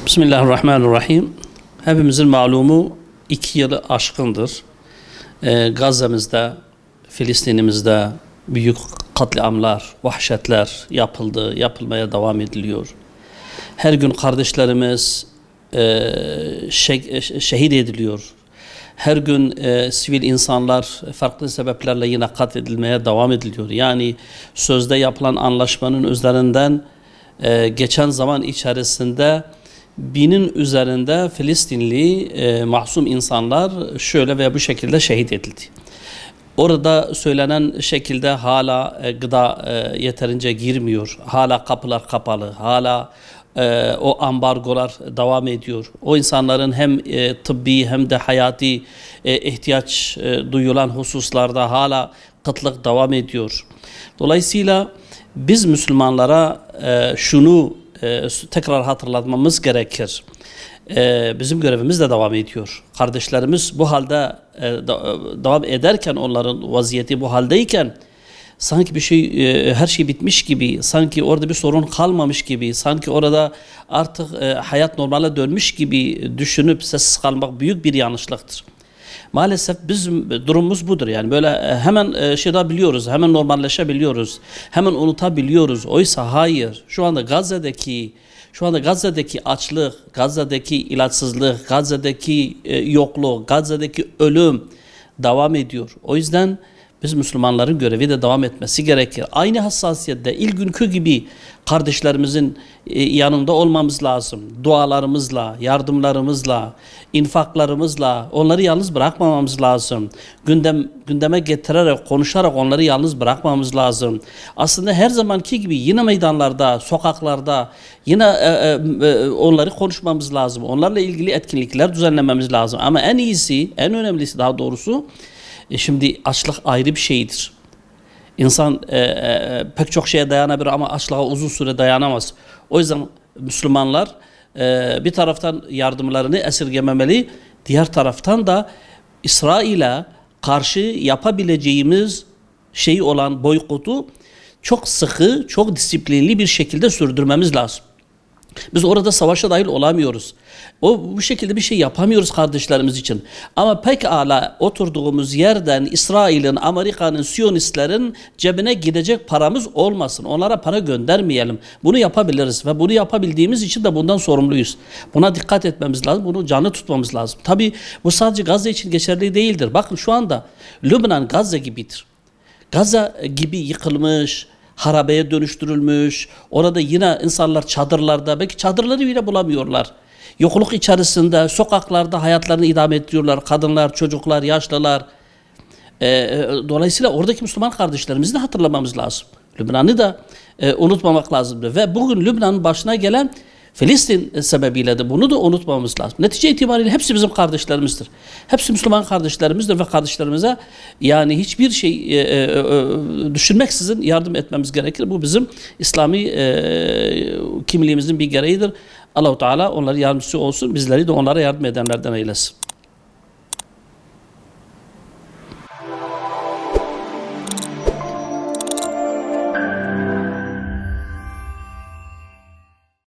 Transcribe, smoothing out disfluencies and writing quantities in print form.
Bismillahirrahmanirrahim. Hepimizin malumu 2 yılı aşkındır. Gazze'mizde, Filistin'imizde büyük katliamlar, vahşetler yapıldı, yapılmaya devam ediliyor. Her gün kardeşlerimiz şehit ediliyor. Her gün sivil insanlar farklı sebeplerle yine katledilmeye devam ediliyor. Yani sözde yapılan anlaşmanın üzerinden geçen zaman içerisinde 1000'in üzerinde Filistinli masum insanlar şöyle veya bu şekilde şehit edildi. Orada söylenen şekilde hala gıda yeterince girmiyor. Hala kapılar kapalı. Hala o ambargolar devam ediyor. O insanların hem tıbbi hem de hayati ihtiyaç duyulan hususlarda hala kıtlık devam ediyor. Dolayısıyla biz Müslümanlara şunu tekrar hatırlatmamız gerekir. Bizim görevimiz de devam ediyor. Kardeşlerimiz bu halde devam ederken, onların vaziyeti bu haldeyken, sanki bir şey, her şey bitmiş gibi, sanki orada bir sorun kalmamış gibi, sanki orada artık hayat normale dönmüş gibi düşünüp sessiz kalmak büyük bir yanlışlıktır. Maalesef bizim durumumuz budur. Yani böyle hemen biliyoruz, hemen normalleşebiliyoruz, hemen unutabiliyoruz. Oysa hayır. Şu anda Gazze'deki açlık, Gazze'deki ilaçsızlık, Gazze'deki yokluk, Gazze'deki ölüm devam ediyor. O yüzden biz Müslümanların görevi de devam etmesi gerekir. Aynı hassasiyette ilk günkü gibi kardeşlerimizin yanında olmamız lazım. Dualarımızla, yardımlarımızla, infaklarımızla onları yalnız bırakmamamız lazım. Gündeme getirerek, konuşarak onları yalnız bırakmamamız lazım. Aslında her zamanki gibi yine meydanlarda, sokaklarda yine onları konuşmamız lazım. Onlarla ilgili etkinlikler düzenlememiz lazım. Ama en iyisi, en önemlisi daha doğrusu, şimdi açlık ayrı bir şeydir. İnsan pek çok şeye dayanabilir ama açlığa uzun süre dayanamaz. O yüzden Müslümanlar bir taraftan yardımlarını esirgememeli, diğer taraftan da İsrail'e karşı yapabileceğimiz şey olan boykotu çok sıkı, çok disiplinli bir şekilde sürdürmemiz lazım. Biz orada savaşa dahil olamıyoruz. Bu şekilde bir şey yapamıyoruz kardeşlerimiz için. Ama pekala oturduğumuz yerden İsrail'in, Amerika'nın, Siyonistlerin cebine gidecek paramız olmasın. Onlara para göndermeyelim. Bunu yapabiliriz ve bunu yapabildiğimiz için de bundan sorumluyuz. Buna dikkat etmemiz lazım. Bunu canlı tutmamız lazım. Tabii bu sadece Gazze için geçerli değildir. Bakın şu anda Lübnan Gazze gibidir. Gazze gibi yıkılmış, harabeye dönüştürülmüş. Orada yine insanlar çadırlarda, belki çadırları bile bulamıyorlar. Yokluk içerisinde, sokaklarda hayatlarını idame ettiriyorlar. Kadınlar, çocuklar, yaşlılar. Dolayısıyla oradaki Müslüman kardeşlerimizi de hatırlamamız lazım. Lübnan'ı da unutmamak lazımdır. Ve bugün Lübnan'ın başına gelen Filistin sebebiyle de bunu da unutmamamız lazım. Netice itibariyle hepsi bizim kardeşlerimizdir. Hepsi Müslüman kardeşlerimizdir ve kardeşlerimize yani hiçbir şey düşünmeksizin yardım etmemiz gerekir. Bu bizim İslami kimliğimizin bir gereğidir. Allah-u Teala onların yardımcısı olsun, bizleri de onlara yardım edenlerden eylesin.